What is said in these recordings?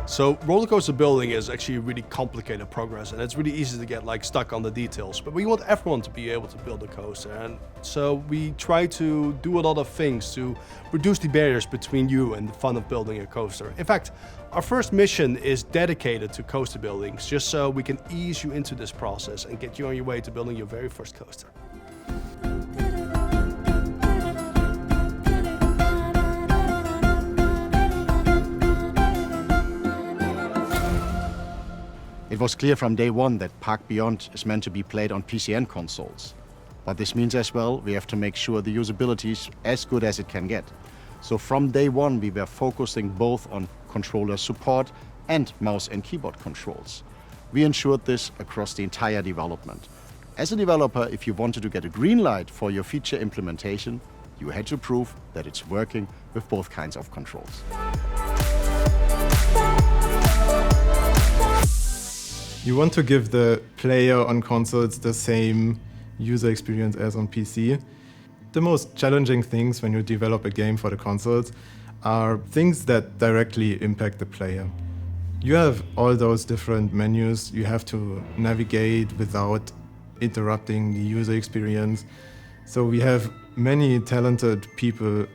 So roller coaster building is actually a really complicated progress, and it's really easy to get stuck on the details. But we want everyone to be able to build a coaster, and so we try to do a lot of things to reduce the barriers between you and the fun of building a coaster. In fact, our first mission is dedicated to coaster buildings, just so we can ease you into this process and get you on your way to building your very first coaster. It was clear from day one that Park Beyond is meant to be played on PC and consoles. But this means as well we have to make sure the usability is as good as it can get. So from day one we were focusing both on controller support and mouse and keyboard controls. We ensured this across the entire development. As a developer, if you wanted to get a green light for your feature implementation, you had to prove that it's working with both kinds of controls. You want to give the player on consoles the same user experience as on PC. The most challenging things when you develop a game for the consoles are things that directly impact the player. You have all those different menus you have to navigate without interrupting the user experience. So we have many talented people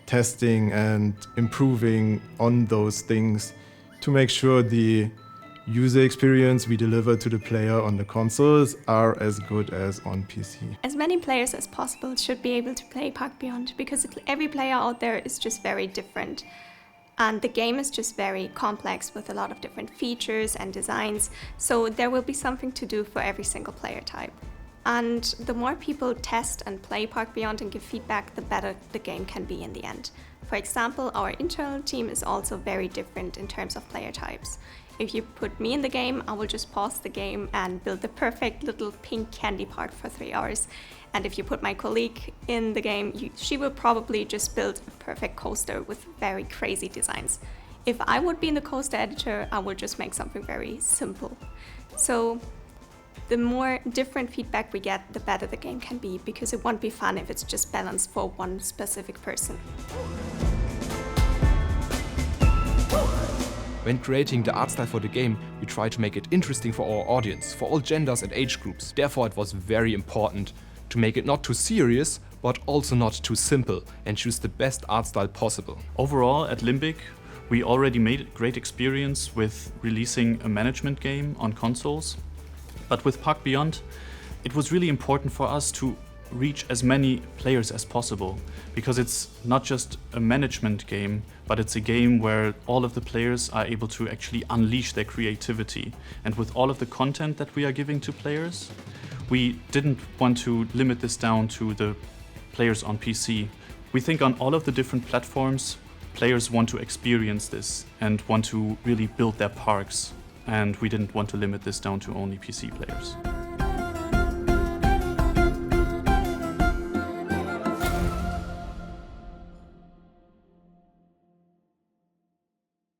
testing and improving on those things to make sure the user experience we deliver to the player on the consoles are as good as on PC. As many players as possible should be able to play Park Beyond, because every player out there is just very different. And the game is just very complex with a lot of different features and designs, so there will be something to do for every single player type. And the more people test and play Park Beyond and give feedback, the better the game can be in the end. For example, our internal team is also very different in terms of player types. If you put me in the game, I will just pause the game and build the perfect little pink candy part for 3 hours. And if you put my colleague in the game, she will probably just build a perfect coaster with very crazy designs. If I would be in the coaster editor, I would just make something very simple. So the more different feedback we get, the better the game can be, because it won't be fun if it's just balanced for one specific person. When creating the art style for the game, we try to make it interesting for our audience, for all genders and age groups. Therefore, it was very important to make it not too serious, but also not too simple, and choose the best art style possible. Overall, at Limbic, we already made a great experience with releasing a management game on consoles. But with Park Beyond, it was really important for us to reach as many players as possible, because it's not just a management game, but it's a game where all of the players are able to actually unleash their creativity. And with all of the content that we are giving to players, we didn't want to limit this down to the players on PC. We think on all of the different platforms, players want to experience this and want to really build their parks. And we didn't want to limit this down to only PC players.